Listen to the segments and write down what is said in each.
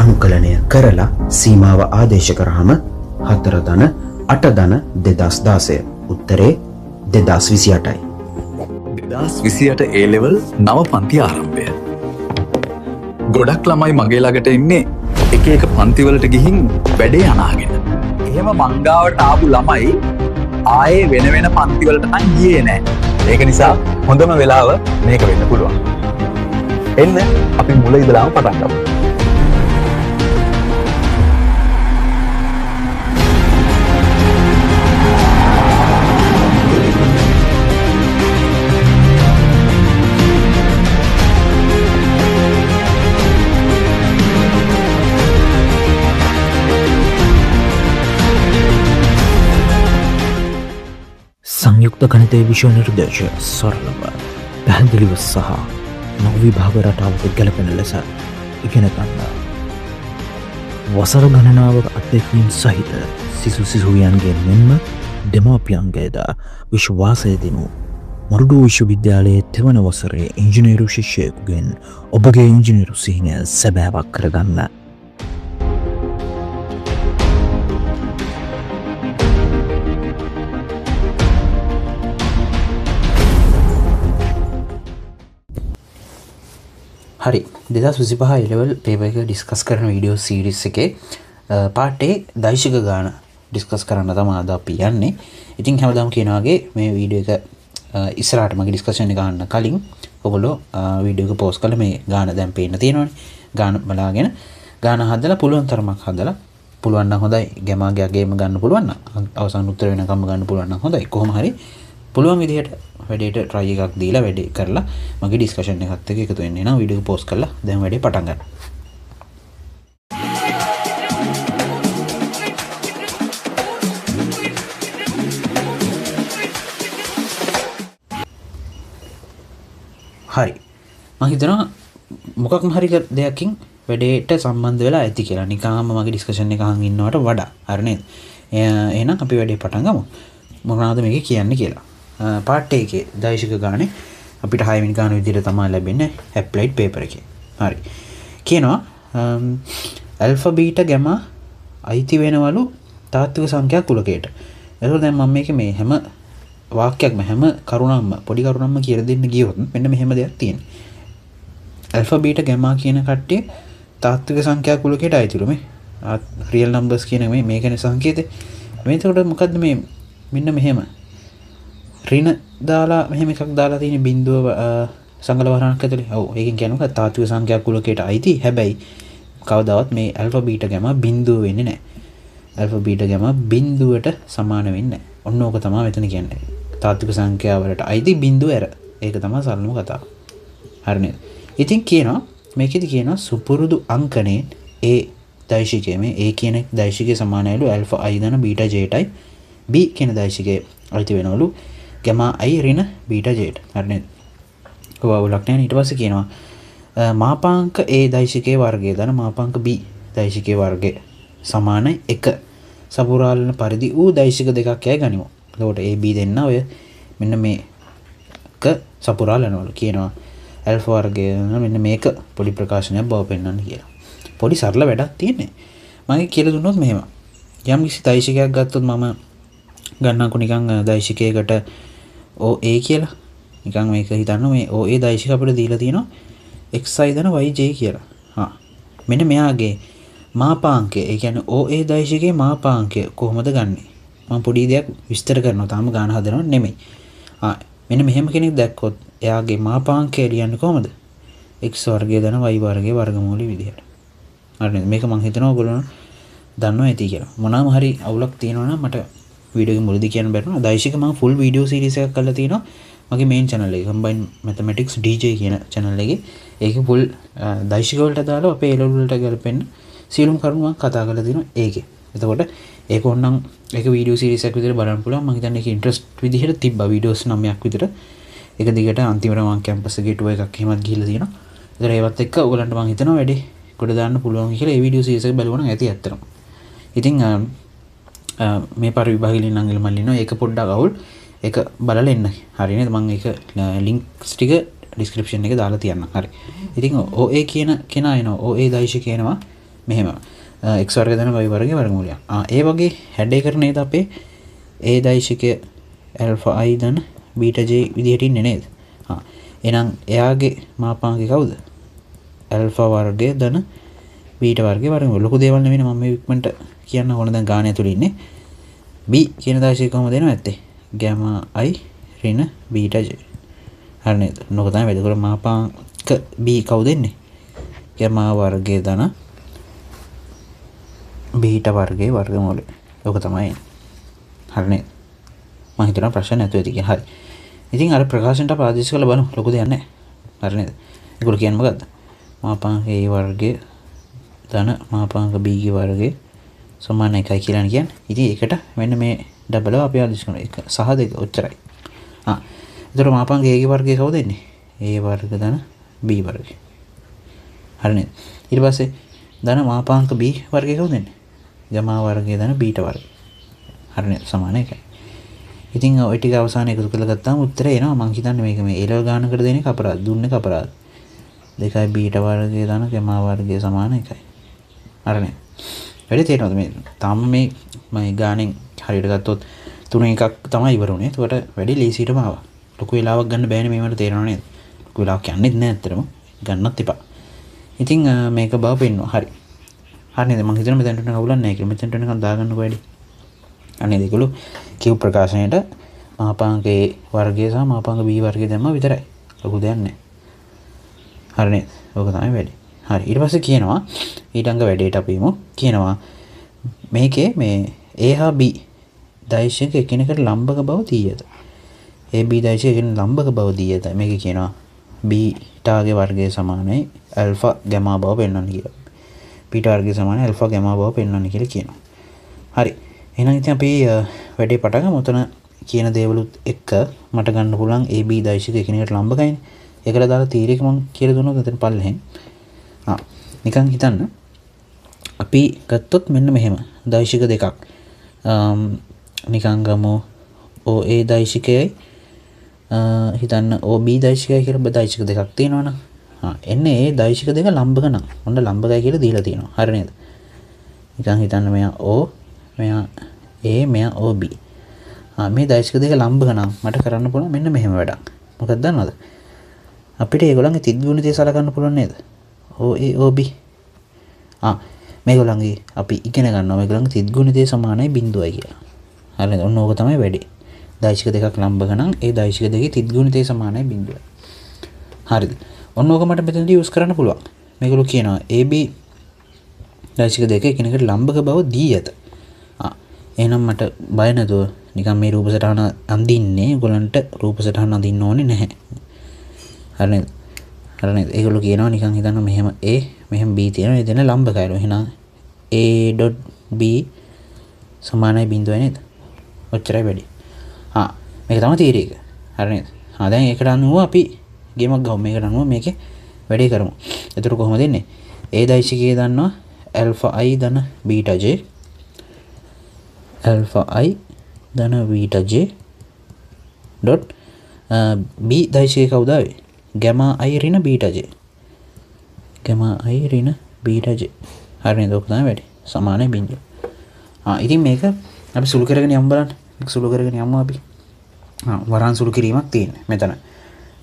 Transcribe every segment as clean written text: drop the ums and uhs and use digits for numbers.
අනුකලනය කරලා සීමාව ආදේශ කරාම 4 ධන 8 ධන 2016. උත්තරේ 2028යි. 2028 A level නව පන්ති ආරම්භය. ගොඩක් ළමයි මගේ ළඟට එන්නේ එක එක පන්තිවලට ගිහින් වැඩේ අනාගෙන. එහෙම මංගාවට ආපු ළමයි ආයේ වෙන වෙන පන්තිවලට නම් ගියේ නෑ. ඒක නිසා හොඳම වෙලාව මේක වෙන්න පුළුවන්. එන්න අපි මුල ඉඳලාම පටන් ගමු. සංයුක්ත ගණිතය විෂය නිර්දේශ සරලව පැහැදිලිව සහ නවවිභාග රටාවට ගැලපෙන ලෙස ඉගෙන ගන්න. වසර ගණනාවක අත්දැකීම් සහිත සිසු සිසුවියන්ගේ මෙන්ම දෙමාපියන්ගේද විශ්වාසය දෙනු මොරටු විශ්වවිද්‍යාලයේ තෙවන වසරේ ඉංජිනේරු ශිෂ්‍යයෙකුගෙන් ඔබගේ ඉංජිනේරු සිහිනය සැබෑවක් කරගන්න. හරි 2025 level paper එක ඩිස්කස් කරන වීඩියෝ සීරීස් එකේ පාර්ට් A දෛශික ගාන ඩිස්කස් කරන්න තමයි අද අපි යන්නේ. ඉතින් හැමදාම කියනවා වගේ මේ වීඩියෝ එක ඉස්සරහට මගේ ඩිස්කෂන් එක ගන්න කලින් ඔයගොල්ලෝ වීඩියෝ එක පෝස් කරලා මේ ගාන දැන් පේන්න තියෙනවනේ. ගාන බලාගෙන ගාන හදලා පුළුවන් තරමක් හදලා පුළුවන් නම් හොඳයි ගැමාගේ අගේම ගන්න පුළුවන් නම් අවසන් උත්තර වෙනකම්ම ගන්න පුළුවන් නම් හොඳයි. කොහොම හරි පුළුවන් විදිහට වැඩේට try එකක් දීලා වැඩේ කරලා මගේ ඩිස්කෂන් එකත් එක්ක එකතු වෙන්න එනවා. වීඩියෝ එක පෝස්ට් කරලා දැන් වැඩේ පටන් ගන්න. හරි. මම හිතනවා මොකක්ම හරි දෙයකින් වැඩේට සම්බන්ධ වෙලා ඇති කියලා. නිකම්ම මගේ ඩිස්කෂන් එක අහන් ඉන්නවට වඩා. හරි නේද? එහෙනම් අපි වැඩේ පටන් ගමු. මොනවද මේකේ කියන්නේ කියලා. පාර්ට් A එකේ දෛශික ගානේ අපිට 6 වෙනි ගාන විදිහට තමයි ලැබෙන්නේ ඇප්ලයිඩ් පේපර් එකේ. හරි. කියනවා ඇල්ෆා බීටා ගැමා අයිති වෙනවලු තාත්වික සංඛ්‍යා කුලකයට. එතකොට දැන් මම මේකේ මේ හැම වාක්‍යයක්ම හැම කරුණක්ම පොඩි කරුණක්ම කියලා දෙන්න ගියොත් මෙන්න මෙහෙම දෙයක් තියෙනවා. ඇල්ෆා බීටා ගැමා කියන කට්ටිය තාත්වික සංඛ්‍යා කුලකයට අයිතිලු මේ රියල් නම්බර්ස් කියන මේ කියන්නේ සංකේතේ. මේ එතකොට මොකද්ද මේ මෙන්න මෙහෙම ඍණ දාලා මෙහෙම එකක් දාලා තියෙන බිඳුව සංගල වරණක් ඇතුලේ. ඔව් ඒකෙන් කියනවා තාත්වික සංඛ්‍යා කුලකයට අයිති. හැබැයි කවදාවත් මේ ඇල්ෆා බීටා ගැමා බිඳුව වෙන්නේ නැහැ. ඇල්ෆා බීටා ගැමා බිඳුවට සමාන වෙන්නේ නැහැ. ඔන්න ඕක තමයි මෙතන කියන්නේ. තාත්වික සංඛ්‍යා වලට අයිති බිඳුව ඇර. ඒක තමයි සරලම කතාව. හරි නේද? ඉතින් කියනවා මේකෙදි කියනවා සුපුරුදු අංකණයෙන් A දෛශිකයේ මේ A කියන දෛශිකයේ සමානයිලු ඇල්ෆා I ධන බීටා Jටයි B කියන දෛශිකයේ අයිති වෙනවලු ගැමා I ඍණ බීටා Jට. හරි නේද? ඔවලක් නැහැ. ඊට පස්සේ කියනවා මාපාංක A දෛශිකයේ වර්ගය ධන මාපාංක B දෛශිකයේ වර්ගය සමානයි 1 සපුරාලන පරිදි ඌ දෛශික දෙකක් යයි ගනිමු. එතකොට A B දෙන්න ඔය මෙන්න මේක සපුරාලනවලු කියනවා ඇල්ෆා වර්ගය මෙන්න මේක පොඩි ප්‍රකාශනයක් බව පෙන්වන්න කියලා. පොඩි සරල වැඩක් තියෙන්නේ. මම කියලා දුන්නොත් මෙහෙම. යම් කිසි දෛශිකයක් ගත්තොත් මම ගන්නකො නිකන් දෛශිකයකට OA කියලා. නිකන් මේක හිතන්න මේ OA දෛශික අපිට දීලා තියෙනවා xi ධන yj කියලා. මෙන්න මෙයාගේ මාපාංකය. ඒ කියන්නේ OA දෛශිකයේ මාපාංකය කොහොමද ගන්නෙ? මම පොඩි දෙයක් විස්තර කරනවා. තාම ගාන හදනව නෙමෙයි. මෙන්න මෙහෙම කෙනෙක් දැක්කොත් එයාගේ මාපාංකය ලියන්නේ කොහොමද? x වර්ගය ධන y වර්ගයේ වර්ගමූලය විදිහට. හරිද? මේක මම හිතනවා ඔයගොල්ලෝ දන්නවා ඇති කියලා. මොනවාම හරි අවුලක් තියෙනවා නම් මට වීඩියෝ එක මුලදී කියන්න බැරිනවා. දෛශික මම ෆුල් වීඩියෝ සීරීස් එකක් කරලා තියෙනවා. මගේ මේන් channel එකේ combined mathematics dj කියන channel එකේ. ඒකේ full දෛශික වලට දාලා අපේ A level වලට ගලපෙන්න සියලුම කරුණු මම කතා කරලා තියෙනවා ඒකේ. එතකොට ඒක ඕනනම් ඒක වීඩියෝ සීරීස් එකක් විදිහට බලන්න පුළුවන්. මම හිතන්නේ ඒක ඉන්ට්‍රස්ට් විදිහට තිබ්බා වීඩියෝස් 9ක් විතර. ඒක දිගට අන්තිමට මම කැම්පස් එකේ ටුවර් එකක් එහෙමත් ගිහිල්ලා තියෙනවා. ඒතර ඒවත් එක්ක ඔයගලන්ට මම හිතනවා වැඩි කොට දාන්න පුළුවන් කියලා ඒ වීඩියෝ සීරීස් එක බලුවා නම් ඇති ඇත්තටම. ඉතින් මේ පාර විභාගෙලින් නම් ඉල්මල් ඉන්නවා. ඒක පොඩ්ඩක් අවුල්. ඒක බලලා එන්න. හරි නේද? මම ඒක ලින්ක්ස් ටික description එකේ දාලා තියන්නම්. හරි. ඉතින් OA කියන කෙනා එනවා. OA දෛශික එනවා. මෙහෙම x වර්ගය දන y වර්ගයේ වර්ගමූලයක්. ඒ වගේ හැඩේ කරන නේද අපේ a දෛශිකය alpha i දන beta j විදිහට ඉන්නේ නේද? එහෙනම් එයාගේ මාපාංකය කවුද? alpha වර්ගය දන beta වර්ගයේ වර්ගමූල. ලොකු දේවල් නෙවෙයි මම මේ ඉක්මනට කියන්න ඕන දැන් ගාණය ඇතුළේ ඉන්නේ. b කියන දෛශිකය කොහොමද දෙනව ඇත්තේ? gamma i ඍණ beta j. හරි නේද? නෝක තමයි වැඩිකර මාපාංක b කවුද දෙන්නේ? gamma වර්ගය දන බීට වර්ගයේ වර්ගමූලය. ඔක තමයි. හරි නේද? මම හිතනවා ප්‍රශ්න නැතුව ඇති කියලා. හරි. ඉතින් අර ප්‍රකාශනට අපි ආදේශ කරලා බලමු. ලොකු දෙයක් නැහැ. හරි නේද? ඒගොල්ලෝ කියන්නේ මොකද්ද? මාපාංක a වර්ගය ධන මාපාංක b ගේ වර්ගය සමාන 1යි කියලා කියන්නේ. ඉතින් ඒකට මෙන්න මේ ඩබල් අපි ආදේශ කරනවා. 1 සහ 2 ඔච්චරයි. ඒතර මාපාංක a ගේ වර්ගය කවුද දෙන්නේ? a වර්ග ධන b වර්ගය. හරි නේද? ඊට පස්සේ ධන මාපාංක b වර්ගය කවුද දෙන්නේ? gamma වර්ගය ධන beta වර්ගය. හරිනේ සමාන එකයි. ඉතින් ඔය ටික අවසානයේ එකතු කරලා ගත්තාම උත්තරේ එනවා. මං හිතන්නේ මේක මේ A level ගානකට දෙන එක අපරාධ. දුන්නේ අපරාධ. 2යි beta වර්ගය ධන gamma වර්ගය සමාන එකයි. හරිනේ. වැඩි තේරෙනවද මේ? තාම මේ මම ගානෙන් හරියට ගත්තොත් 3 එකක් තමයි ඉවර වුනේ. ඒකට වැඩි ලීසියටම ආවා. ලොකු වෙලාවක් ගන්න බෑනේ මේවට තේරෙනව නේද? ලොකු වෙලාවක් යන්නේත් නෑ ඇත්තටම. ගන්නත් එපා. ඉතින් මේක බව පෙන්නවා. හරි. හරි නේද? මම හිතනවා මෙතනට කවුලක් නැහැ කියලා. මෙතනට නිකන් දාගන්නකො වැඩි. අනේ ඒගොල්ලෝ කියු ප්‍රකාශනයේට මාපාංක A වර්ගය සහ මාපාංක B වර්ගය දැම්මා විතරයි. ලොකු දෙයක් නැහැ. හරි නේද? ඔක තමයි වැඩි. හරි. ඊට පස්සේ කියනවා ඊළඟ වැඩේට අපි යමු. කියනවා මේකේ මේ A හා B දෛශික එකිනෙකට ලම්බක බව තීයද? A B දෛශික එකිනෙකට ලම්බක බව තීයද? මේක කියනවා beta ගේ වර්ගය සමානයි alpha gamma බව පෙන්වන්න කියලා. beta වර්ගය සමානයි alpha gamma බව පෙන්වන්න කියලා කියනවා. හරි. එහෙනම් ඉතින් අපි වැඩේ පටන් ගමු. උතන කියන දේවලුත් එක්ක මට ගන්න පුළුවන් AB දෛශික එකිනෙකට ලම්බකයිනේ. ඒකට දාලා තීරයක මම කියලා දුන්නොත් එතන පල්ලෙහෙන්. නිකන් හිතන්න. අපි ගත්තොත් මෙන්න මෙහෙම දෛශික දෙකක්. නිකන් ගමු OA දෛශිකයයි හිතන්න OB දෛශිකය කියලා දෛශික දෙකක් තියෙනවනම් එන්නේ ඒ දෛශික දෙක ලම්බක නම් ඔන්න ලම්බකයි කියලා දීලා තියෙනවා. හරි නේද? නිකන් හිතන්න මෙයා O මෙයා A මෙයා OB. මේ දෛශික දෙක ලම්බක නම් මට කරන්න පුළුවන් මෙන්න මෙහෙම වැඩක්. මොකක්ද දන්නවද? අපිට ඒගොල්ලන්ගේ තිත්ගුණිතය සලකන්න පුළුවන් නේද? OA OB. මේගොල්ලන්ගේ අපි ඉගෙන ගන්නවා මේගොල්ලන්ගේ තිත්ගුණිතය සමානයි 0යි කියලා. හරි නේද? ඔන්න ඕක තමයි වැඩේ. දෛශික දෙකක් ලම්බක නම් ඒ දෛශික දෙකේ තිත්ගුණිතය සමානයි 0යි. හරිද? ඔන්න ඕක මට මෙතනදී යූස් කරන්න පුළුවන්. මේගොල්ලෝ කියනවා AB දෛශික දෙක එකිනෙකට ලම්බක බව දී ඇත. එහෙනම් මට බය නැතුව නිකන් මේ රූප සටහන අඳින්නේ ඒගොල්ලන්ට රූප සටහන අඳින්න ඕනේ නැහැ. හරි නේද? හරි නේද? ඒගොල්ලෝ කියනවා නිකන් හිතන්න මෙහෙම A මෙහෙම B තියෙනවා. ඒ දෙන ලම්බකයිලු. එහෙනම් A.B සමානයි 0යි නේද? ඔච්චරයි වැඩි. මේක තමයි තීරය එක. හරි නේද? දැන් ඒකට අනුව අපි ගේමක් ගමු. මේකට අනුව මේකේ වැඩේ කරමු. එතකොට කොහොමද එන්නේ? A දෛශිකය දන්නවා alpha i ධන beta j alpha i ධන beta j dot b දෛශිකය කවුද ආවේ? gamma i ඍණ beta j gamma i ඍණ beta j. හරි නේද? ඔක තමයි වැඩි. සමානයි 0. ඉතින් මේක අපි සුළු කරගෙන යමු බලන්න. සුළු කරගෙන යමු අපි. වරන් සුළු කිරීමක් තියෙනවා මෙතන.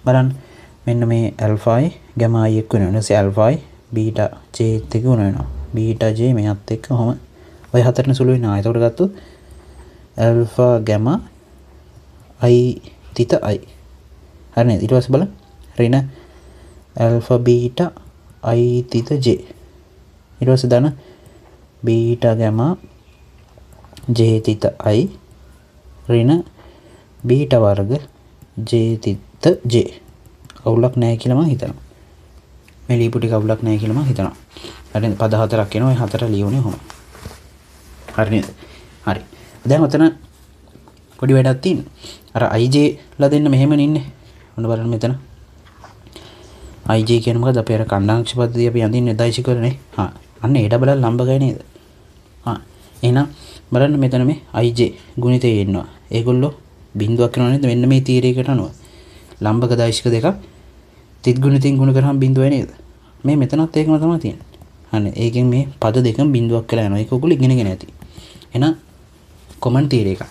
බලන්න මෙන්න මේ alpha i gamma i එක්ක වෙනවා. ඊට alpha i beta j එක්ක වෙනවා. beta j මෙයත් එක්ක කොහොම ඔය හතරනේ සුළු වෙනවා. ඒකට ගත්තොත් alpha gamma i theta i. හරි නේද? ඊට පස්සේ බලන්න ඍණ alpha beta i theta j. ඊට පස්සේ දාන beta gamma j theta i ඍණ beta වර්ග j theta j. අවුලක් නැහැ කියලා මම හිතනවා. මේ ලියපු ටික අවුලක් නැහැ කියලා මම හිතනවා. හරි නේද? පද හතරක් එනවා. ඒ හතර ලියුනේ කොහොමද? හරි නේද? හරි. දැන් ඔතන පොඩි වැඩක් තියෙනවා. අර ij ලා දෙන්න මෙහෙමනේ ඉන්නේ. ඔන්න බලන්න මෙතන. ij කියන්නේ මොකද? අපි අර කණ්ඩාංශ පද්ධතිය අපි අඳින්නේ දෛශික වලනේ. අන්න ඒ ඩබල් ලම්බකයි නේද? එහෙනම් බලන්න මෙතන මේ ij ගුණිතයේ ඉන්නවා. ඒගොල්ලෝ බිඳුවක් කරනවා නේද? මෙන්න මේ තීරයකට අනුව. ලම්බක දෛශික දෙකක් තිත් ගුණිතෙන් ගුණ කරාම බිඳුවයි නේද? මේ මෙතනත් ඒකම තමයි තියෙන්නේ. අනේ ඒකෙන් මේ පද දෙකම බිඳුවක් කියලා යනවා. ඒක ඔයගොල්ලෝ ඉගෙනගෙන ඇති. එහෙනම් කොමන් තියරි එක.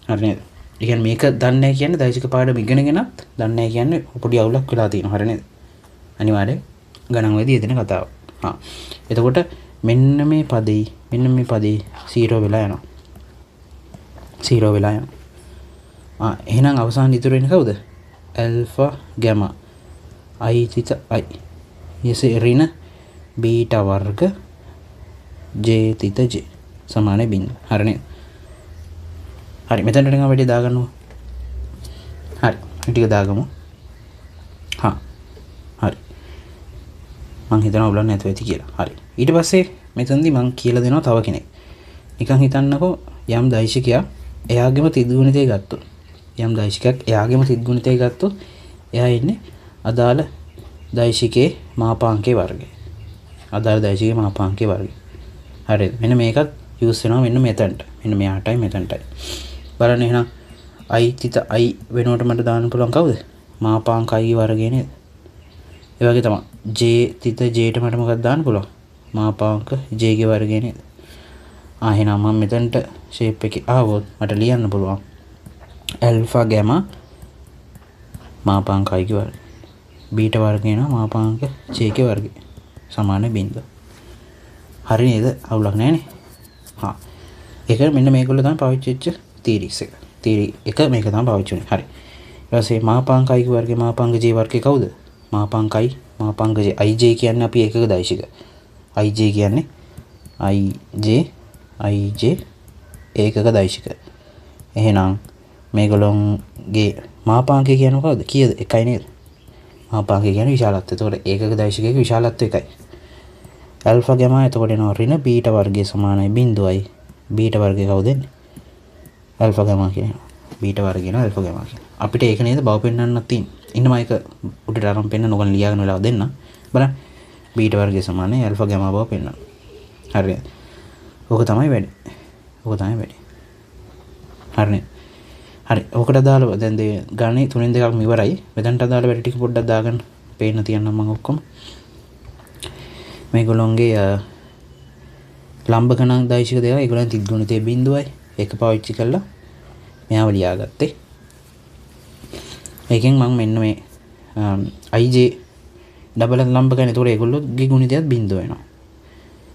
හරි නේද? ඒ කියන්නේ මේක දන්නේ නැහැ කියන්නේ දෛසික පාඩම ඉගෙනගෙනත් දන්නේ නැහැ කියන්නේ පොඩි අවුලක් වෙලා තියෙනවා. හරි නේද? අනිවාර්යෙන් ගණන් වේදී එදින කතාව. එතකොට මෙන්න මේ පදේ 0 වෙලා යනවා. 0 වෙලා යනවා. එහෙනම් අවසාන ඉතුරු වෙන්නේ කවුද? ඇල්ෆා ගැමා i තිත i. යසේ ඍණ බීටා වර්ග j තිත j සමාන බිඳුව. හරි නේද? හරි මෙතනට නිකන් වැඩි දාගන්නවා. හරි ටික දාගමු. හරි මං හිතනවා ඔයගොල්ලෝ නැතුව ඇති කියලා. හරි ඊට පස්සේ මෙතනදී මං කියලා දෙනවා තව කෙනෙක්. නිකන් හිතන්නකෝ යම් දෛශිකයක් එයාගේම තිද්ගුණිතය ගත්තොත්. යම් දෛශිකයක් එයාගේම තිද්ගුණිතය ගත්තොත් එයා ඉන්නේ අදාළ දෛශිකයේ මාපාංකයේ වර්ගය. අදාළ දෛශිකයේ මාපාංකයේ වර්ගය. හරිද? මෙන්න මේකත් යූස් වෙනවා මෙන්න මෙතනට. මෙන්න මෙයාටයි මෙතනටයි. බලන්න එහෙනම් i තිත i වෙනුවට මට දාන්න පුළුවන් කවුද? මාපාංක i වර්ගය නේද? ඒ වගේ තමයි j තිත j ට මට මොකක්ද දාන්න පුළුවන්? මාපාංක j ගේ වර්ගය නේද? එහෙනම් මම මෙතනට ෂේප් එකේ ආවොත් මට ලියන්න පුළුවන් ඇල්ෆා ගැමා මාපාංක i ගේ වර්ගය. බීටා වර්ගය නා මාපාංක j ගේ වර්ගය සමාන බිඳුව. හරි නේද? අවුලක් නැහැනේ. ඒක මෙන්න මේගොල්ලෝ තමයි පාවිච්චි වෙච්ච තීරීස් එක. තීරි එක මේක තමයි පාවිච්චි වෙන්නේ. හරි. ඊට පස්සේ මාපාංක i ගේ වර්ගය මාපාංක j වර්ගය කවුද? මාපාංක i මාපාංක j ij කියන්නේ අපි ඒකක දෛශික. ij කියන්නේ ij ඒකක දෛශික. එහෙනම් මේගොල්ලෝගේ මාපාංකය කියන්නේ කවුද? කීයද? එකයි නේද? මාපාංකය කියන්නේ විශාලත්වය. එතකොට ඒකක දෛශිකයක විශාලත්වය එකයි. ඇල්ෆා ගැමා එතකොට එනවා ඍණ බීටා වර්ගය සමානයි බිඳුවයි. බීටා වර්ගය කවුද එන්නේ? ඇල්ෆා ගැමා කියනවා. බීටා වර්ගය නේ ඇල්ෆා ගැමා කියන්නේ. අපිට ඒක නේද බව පෙන්වන්නත් තියෙන්නේ. ඉන්නම එක උඩට අරන් පෙන්න නොගන් ලියාගෙන වෙලාව දෙන්න. බලන්න. බීටා වර්ගය සමානයි ඇල්ෆා ගැමා බව පෙන්වන්න. හරිද? ඕක තමයි වැඩි. හරිනේ. හරි. ඕකට දාලා දැන් ගණේ 3න් 2ක් ඉවරයි. මෙතනට දාලා වැඩි ටික පොඩ්ඩක් දාගන්න. පේන්න තියන්නම් මම ඔක්කොම. මේගොල්ලෝගේ ලම්බ ගණන් දෛශික දෙක ඒගොල්ලන් තිද්ගුණිතයේ බිඳුවයි. ඒක පාවිච්චි කළා. මෙයාව ලියාගත්තේ. ඒකෙන් මම මෙන්න මේ ij ඩබල් ලම්බ ගන්න. ඒතකොට ඒගොල්ලෝගේ ගුණිතයත් බිඳුව වෙනවා.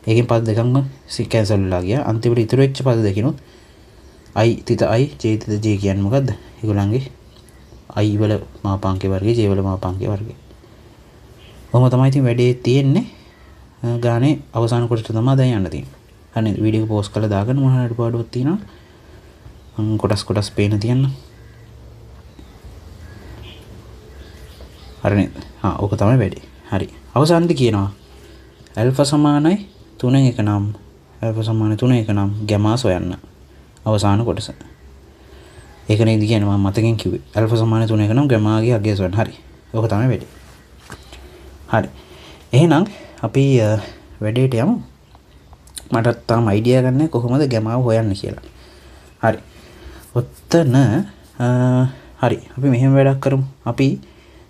ඒකෙන් පද දෙකක්ම කැන්සල් වෙලා ගියා. අන්තිමට ඉතුරු වෙච්ච පද දෙකිනුත් i තිත i j තිත j කියන්නේ මොකද්ද? ඒගොල්ලන්ගේ i වල මාපාංකයේ වර්ගය j වල මාපාංකයේ වර්ගය. කොහොම තමයි ඉතින් වැඩේ තියෙන්නේ. ගානේ අවසාන කොටසට තමයි දැන් යන්න තියෙන්නේ. හරි වීඩියෝ එක පෝස්ට් කරලා දාගන්න මොනවා හරි අඩුපාඩුවක් තියෙනවා. මම කොටස් පේන තියන්න. හරි නේද? ඕක තමයි වැඩේ. හරි. අවසානයේදී කියනවා ඇල්ෆා සමානයි 3 1 නම් ඇල්ෆා සමානයි 3 1 නම් ගැමා සොයන්න. අවසාන කොටස. ඒක නේද කියන්නේ මම මතකෙන් කිව්වේ. ඇල්ෆා සමානයි 3 1 නම් ගැමාගේ අගය සොයන්න. හරි. ඕක තමයි වැඩේ. හරි. එහෙනම් අපි වැඩේට යමු. මට තාම අයිඩියා ගන්න කොහොමද ගැමාව හොයන්න කියලා. හරි. ඔත්තන හරි. අපි මෙහෙම වැඩක් කරමු. අපි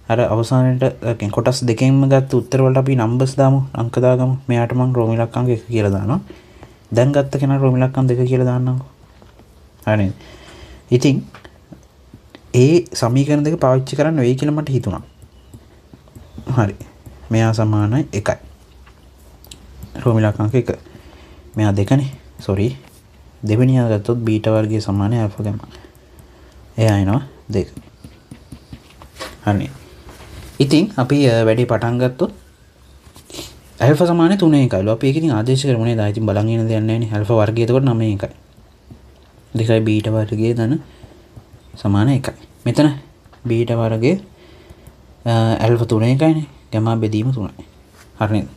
අර අවසානයේට කොටස් දෙකෙන්ම ගත්ත උත්තර වලට අපි නම්බර්ස් දාමු. අංක දාගමු. මෙයාට මම රෝම ඉලක්කම් 1 කියලා දානවා. දැන් ගත්ත කෙනා රෝම ඉලක්කම් 2 කියලා දාන්නම්කෝ. හරි. ඉතින් ඒ සමීකරණ දෙක පාවිච්චි කරන්න වෙයි කියලා මට හිතුණා. හරි. මෙයා සමානයි 1යි. රෝම ඉලක්කම් 1. මෙයා 2නේ. සෝරි. දෙවෙනියා ගත්තොත් බීටා වර්ගය සමානයි ඇල්ෆා ගැමා. එයා එනවා 2. හරි. ඉතින් අපි වැඩි පටන් ගත්තොත් ඇල්ෆා සමානයි 3 1යිලු. අපි ඒක ඉතින් ආදේශ කරමු නේද? ඉතින් බලන් ඉන්න දෙයක් නැහැ නේ. ඇල්ෆා වර්ගය එතකොට 9 1යි. 2යි බීටා වර්ගය දන සමාන 1යි. මෙතන බීටා වර්ගය ඇල්ෆා 3 1යිනේ. ගැමා බෙදීම 3යි. හරි නේද?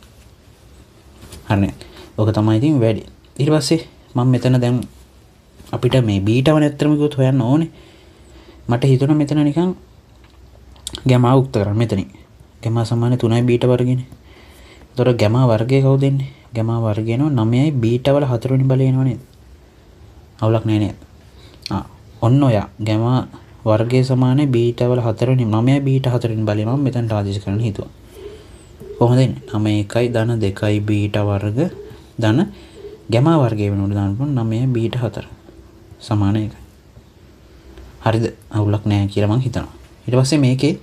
හරි නේද? ඔක තමයි ඉතින් වැඩි. ඊට පස්සේ මම මෙතන දැන් අපිට මේ බීටාව නැත්තරම කිව්වොත් හොයන්න ඕනේ. මට හිතුණා මෙතන නිකන් ගැමා උක්ත කරන්න මෙතනින්. ගැමා සමාන 3යි බීටා වර්ගයනේ. ඒතර ගැමා වර්ගය කවුද එන්නේ? ගැමා වර්ගය එනවා 9යි බීටා වල 4 වෙනි බලය එනවා නේද? අවුලක් නෑ නේද? ඔන්න ඔය ගැමා වර්ගය සමානයි බීටා වල 4 වෙනි 9යි බීටා 4 වෙනි බලය මම මෙතනට ආදේශ කරන්න හිතුවා. කොහොමද එන්නේ? 9 ධන 2 බීට වර්ග ධන ගැමා වර්ගය වෙනකොට දාන්න පුළුවන් 9 බීට 4 සමාන 1. හරිද? අවුලක් නැහැ කියලා මම හිතනවා. ඊට පස්සේ මේකේ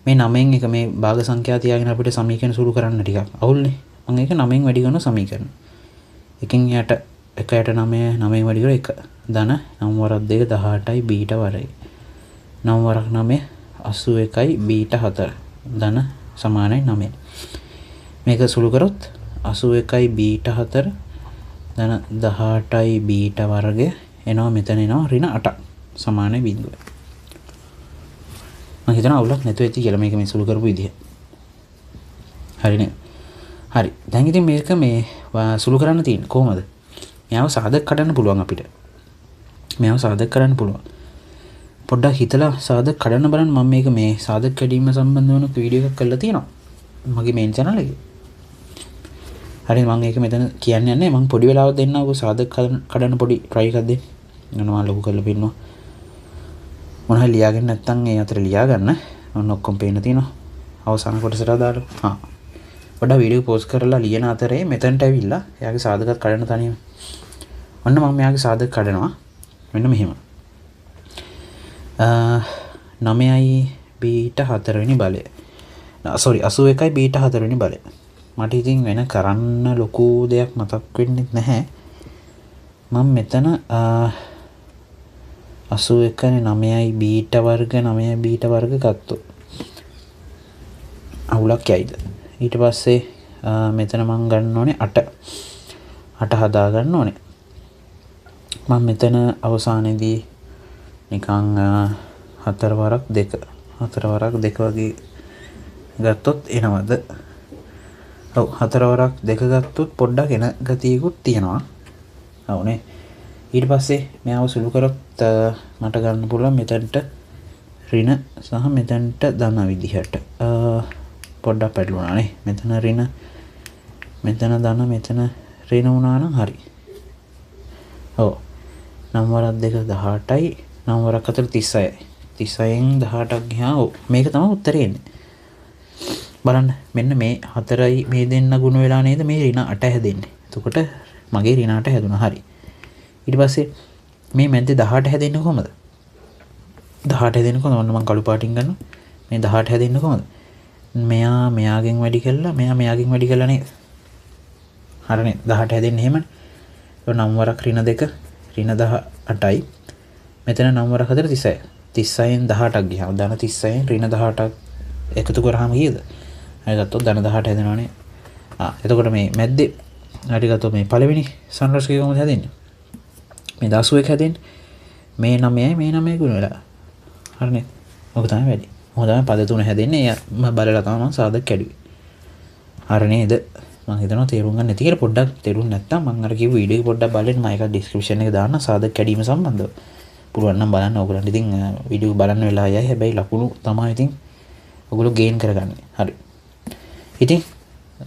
මේ 9න් එක මේ භාග සංඛ්‍යා තියාගෙන අපිට සමීකරණ සුළු කරන්න ටිකක් අවුල්නේ. මම ඒක 9න් වැඩි කරන සමීකරණ. එකෙන් යට 1 යට 9 9න් වැඩි කර 1 ධන 9 වරක් 2 18යි බීට වරයි. 9 වරක් 9 81යි බීට 4 ධන සමානයි 9. මේක සුළු කරොත් 81යි බීට 4 ධන 18යි බීට වර්ගය එනවා මෙතන එනවා ඍණ 8 සමානයි බිඳුව. මම හිතනවා අවුලක් නැතුව ඇති කියලා මේක මේ සුළු කරපු විදිහ. හරිනේ. හරි. දැන් ඉතින් මේක මේ සුළු කරන්න තියෙන්නේ කොහොමද? මෙයාව සාධක කඩන්න පුළුවන් අපිට. මෙයාව සාධක කරන්න පුළුවන්. පොඩ්ඩක් හිතලා සාධක කඩන්න බලන්න. මම මේක මේ සාධක කැඩීම සම්බන්ධ වෙන වීඩියෝ එකක් කරලා තියෙනවා. මගේ මේන් channel එකේ. හරි මම ඒක මෙතන කියන්නේ නැහැ. මම පොඩි වෙලාවක් දෙන්නකෝ සාධක කඩන්න පොඩි try එකක් දෙන්න. මොනවා ලොකු කරලා පින්නවා. මොනවා ලියාගෙන නැත්නම් ඒ අතර ලියා ගන්න. ඔන්න ඔක්කොම පේන්න තියෙනවා. අවසාන කොටසට දාලා. හා. පොඩ්ඩක් වීඩියෝ පෝස් කරලා ලියන අතරේ මෙතනට ඇවිල්ලා එයාගේ සාධකත් කඩන්න තනියම. ඔන්න මම මෙයාගේ සාධක කඩනවා. මෙන්න මෙහෙම. 9යි බීට 4 වෙනි බලය. sorry 81යි බීට 4 වෙනි බලය. මට ඉතින් වෙන කරන්න ලොකු දෙයක් මතක් වෙන්නේ නැහැ. මම මෙතන 81නේ 9යි බීට වර්ග 9යි බීට වර්ග ගත්තොත් අවුලක් යයිද? ඊට පස්සේ මෙතන මම ගන්න ඕනේ 8 හදා ගන්න ඕනේ. මම මෙතන අවසානයේදී නිකන් 4 වරක් 2 වගේ ගත්තොත් එනවද? ඔව් 4 වරක් 2 ගත්තොත් පොඩ්ඩක් එන ගතියකුත් තියෙනවා. ඔව්නේ. ඊට පස්සේ මෙයාව සුළු කරොත් මට ගන්න පුළුවන් මෙතනට ඍණ සහ මෙතනට ධන විදිහට. පොඩ්ඩක් පැටලුණා නේ. මෙතන ඍණ මෙතන ධන මෙතන ඍණ වුණා නම් හරි. ඔව්. 9 වරක් 2 18යි 9 වරක් 4 36යි. 36න් 18ක් ගියා. ඔව් මේක තමයි උත්තරේ එන්නේ. බලන්න මෙන්න මේ 4යි මේ දෙන්න ගුණ වෙලා නේද මේ ඍණ 8 හැදෙන්නේ. එතකොට මගේ ඍණ 8 හැදුණා. හරි. ඊට පස්සේ මේ මැද්දේ 18 හැදෙන්නේ කොහමද? 18 හැදෙන්නේ කොහොමද? ඔන්න මම කළු පාටින් ගන්නවා. මේ 18 හැදෙන්නේ කොහමද? මෙයා මෙයාගෙන් වැඩි කළා මෙයා මෙයාගෙන් වැඩි කළා නේද? හරිනේ 18 හැදෙන්නේ එහෙමනේ. ඒක 9 වරක් ඍණ 2 ඍණ 18යි. මෙතන 9 වරක් 4 36. 36න් 18ක් ගියාම ධන 36න් ඍණ 18ක් එකතු කරාම කීයද? හරි ගත්තොත් ධන 18 හැදෙනවනේ. එතකොට මේ මැද්දේ හරි ගත්තොත් මේ පළවෙනි සංරක්ෂකය කොහොමද හැදෙන්නේ? මේ 81 හැදෙන්නේ. මේ 9යි මේ 9යි ගුණ වෙලා. හරිනේ. ඔක තමයි වැඩි. මොකද තමයි පද තුන හැදෙන්නේ. මම බලලා තමයි මම සාධක කැඩුවේ. හරි නේද? මම හිතනවා තේරුම් ගන්න නැති කියලා පොඩ්ඩක් තේරුම් නැත්තම් මම අර කිව්ව වීඩියෝ එක පොඩ්ඩක් බලන්න මම ඒක ඩිස්ක්‍රිප්ෂන් එකේ දාන්න සාධක කැඩීම සම්බන්ධව. පුළුවන් නම් බලන්න. ඕගොල්ලන්ට ඉතින් වීඩියෝ බලන්න වෙලා යයි. හැබැයි ලකුණු තමයි ඉතින් ඔයගොල්ලෝ ගේන් කරගන්නේ. හරි. ඉතින්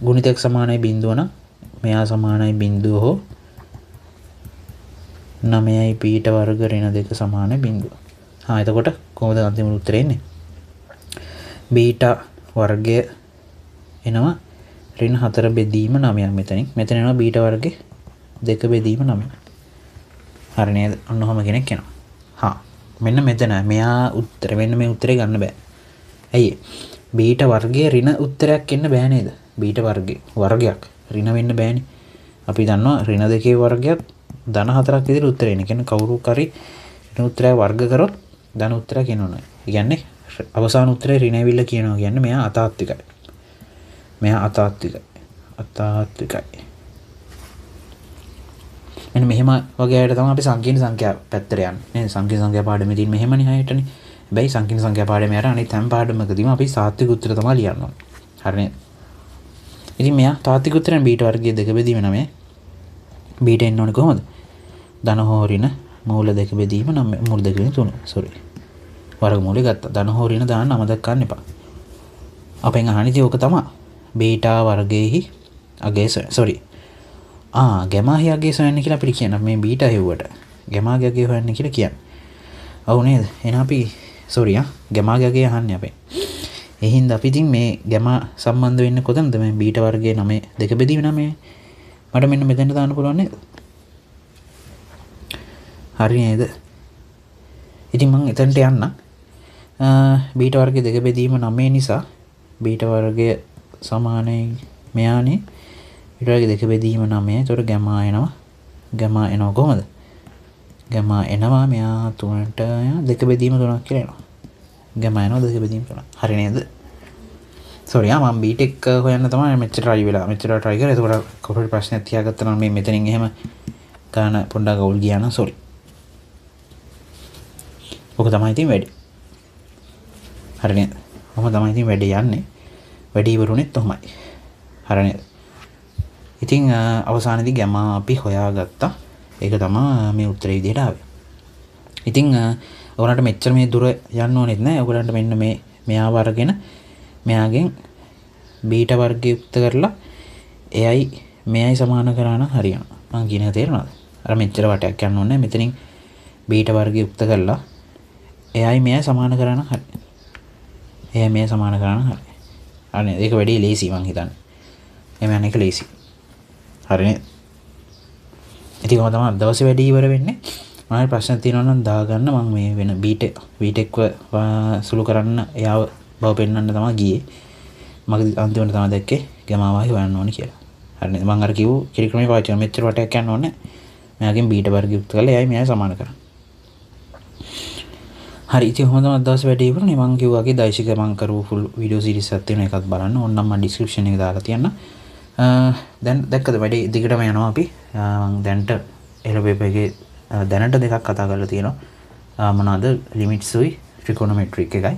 ගුණිතයක් සමානයි බිඳුව නම් මෙයා සමානයි බිඳුව හෝ 9යි බීට වර්ග ඍණ 2 සමානයි බිඳුව. එතකොට කොහොමද අන්තිම උත්තරේ එන්නේ? බීට වර්ගය එනවා ඍණ 4 බෙදීම 9ක් මෙතනින්. මෙතන එනවා බීට වර්ගය 2 බෙදීම 9. හරි නේද? ඔන්න ඔහම කෙනෙක් එනවා. මෙන්න මෙතන මෙයා උත්තර මෙන්න මේ උත්තරේ ගන්න බෑ. ඇයි? බීට වර්ගයේ ඍණ උත්තරයක් එන්න බෑ නේද? බීට වර්ගයක් ඍණ වෙන්න බෑනේ. අපි දන්නවා ඍණ 2 වර්ගයක් ධන 4ක් විදිහට උත්තරේ එන්නේ. කියන්නේ කවුරු කරි ඍණ උත්තරය වර්ග කරොත් ධන උත්තරයක් එනවනේ. ඒ කියන්නේ අවසාන උත්තරේ ඍණ ඇවිල්ලා කියනවා කියන්නේ මෙයා අතාත්විකයි. මෙයා අතාත්විකයි. මෙන්න මෙහෙම වගේ අයට තමයි අපි සංකීර්ණ සංඛ්‍යා පැත්තට යන්නේ. නේද? සංකීර්ණ සංඛ්‍යා පාඩමේ තියෙන මෙහෙමනේ හයටනේ. හැබැයි සංකීර්ණ සංඛ්‍යා පාඩමේ අර අනිත් හැම පාඩමකදීම අපි තාත්වික උත්තර තමයි ලියන්න ඕනේ. හරිනේ. ඉතින් මෙයා තාත්වික උත්තරෙන් බීට වර්ගයේ 2 බෙදීම 9. බීට එන්න ඕනේ කොහොමද? ධන හෝ ඍණ මූල 2 බෙදීම 9 මූල 2 බෙදීම 3. sorry. වර්ගමූලය ගත්තා. ධන හෝ ඍණ දාන්න අමතක කරන්න එපා. අපෙන් අහන්නේ ඕක තමයි. බීට වර්ගයේහි අගය sorry. ගැමාහි අගය සොයන්න කියලා අපිට කියනවා. මේ බීට හෙව්වට ගැමාගේ අගය හොයන්න කියලා කියන්නේ. ඔව් නේද? එහෙනම් අපි sorry ගැමාගේ අගය අහන්නේ අපේ. එහින්ද අපි ඉතින් මේ ගැම සම්බන්ධ වෙන්නේ කොතනද? මේ බීටා වර්ගයේ 9 දෙක බෙදීම 9. මට මෙන්න මෙතෙන්ට දාන්න පුළුවන් නේද? හරි නේද? ඉතින් මම එතනට යන්න. බීටා වර්ගයේ දෙක බෙදීම 9 නිසා බීටා වර්ගය සමානයි මෙයානේ. බීටා වර්ගයේ දෙක බෙදීම 9. ඒතකොට ගැමා එනවා. ගැමා එනවා කොහමද? ගැමා එනවා මෙයා 3ට දෙක බෙදීම 3ක් කියලා එනවා. ගැමා එනවා දෙක බෙදීම 3ක්. හරි නේද? සෝරි මම බීටෙක් හොයන්න තමයි මෙච්චර try වෙලා. මෙච්චර try කරා. ඒතකොට කොහොමද ප්‍රශ්නයක් තියාගත්තා නම් මේ මෙතනින් එහෙම ගාන පොඩ්ඩක් අවුල් ගියා නම් සෝරි. ඔක තමයි ඉතින් වැඩි. හරි නේද? ඔහොම තමයි ඉතින් වැඩි යන්නේ. වැඩි ඉවරුනෙත් ඔහොමයි. හරි නේද? ඉතින් අවසානයේදී ගැමා අපි හොයාගත්තා. ඒක තමයි මේ උත්තරේ විදිහට ආවේ. ඉතින් ඔයාලට මෙච්චර මේ දුර යන්න ඕනෙත් නැහැ. ඔයගලන්ට මෙන්න මේ මෙයාව අරගෙන මෙයාගෙන් බීටා වර්ගය යුක්ත කරලා එයයි මෙයයි සමාන කරා නම් හරියනවා. මම කියන එක තේරෙනවද? අර මෙච්චර වටයක් යන්න ඕනේ නැහැ. මෙතනින් බීටා වර්ගය යුක්ත කරලා එයයි මෙයයි සමාන කරා නම් හරි. එයයි මෙයයි සමාන කරා නම් හරි. අනේ ඒක වැඩි ලේසි මං හිතන්නේ. එමෙ අනේක ලේසි. හරිනේ. ඉතින් කොහොමද තමයි දවසේ වැඩි ඉවර වෙන්නේ? මම ප්‍රශ්න තියෙනවා නම් දාගන්න මම මේ වෙන බීටෙක්ව සුළු කරන්න එයාව බව පෙන්වන්න තමයි ගියේ. මගේ අන්තිමට තමයි දැක්කේ ගමාවයි හොයන්න ඕනේ කියලා. හරිනේ. මම අර කිව්ව ක්‍රමයේ පාවිච්චි කරන මෙච්චර වටයක් යන්න ඕනේ. මෙයාගෙන් බීටා වර්ගය යුක්ත කරලා එයයි මෙයයි සමාන කරන්න. හරි ඉතින් කොහොමද තමයි දවසේ වැඩි ඉවරනේ? මම කිව්වාගේ දෛශික මම කරපු ෆුල් වීඩියෝ සීරීස් එකක් තියෙනවා. ඒකත් බලන්න. ඕනනම් මම ඩිස්ක්‍රිප්ෂන් එකේ දාලා තියන්න. දැන් දැක්කද වැඩි දිගටම යනවා අපි. මම දැන්ට එලෙවෙප් එකේ දැනට දෙකක් කතා කරලා තියෙනවා. මොනවාද? ලිමිට්ස් උයි ට්‍රිගොනොමෙට්‍රික් එකයි.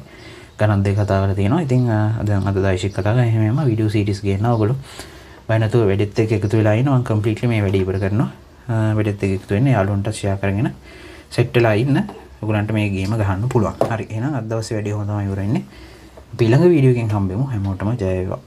ගණන් දෙක කතා කරලා තියෙනවා. ඉතින් දැන් අද දෛශික කතා කරලා එහෙමම වීඩියෝ සීරීස් ගේනවා ඔයගොල්ලෝ. බය නැතුව වැඩිත් එක්ක එකතු වෙලා ඉන්න. මම කම්ප්ලීට්ලි මේ වැඩේ ඉවර කරනවා. වැඩිත් එක්ක එකතු වෙන්න යාළුවන්ට ෂෙයා කරගෙන සෙට් වෙලා ඉන්න. ඔයගලන්ට මේ ගේම ගහන්න පුළුවන්. හරි එහෙනම් අද දවසේ වැඩේ හොඳම ඉවර වෙන්නේ. අපි ඊළඟ වීඩියෝ එකෙන් හම්බෙමු. හැමෝටම ජය වේවා.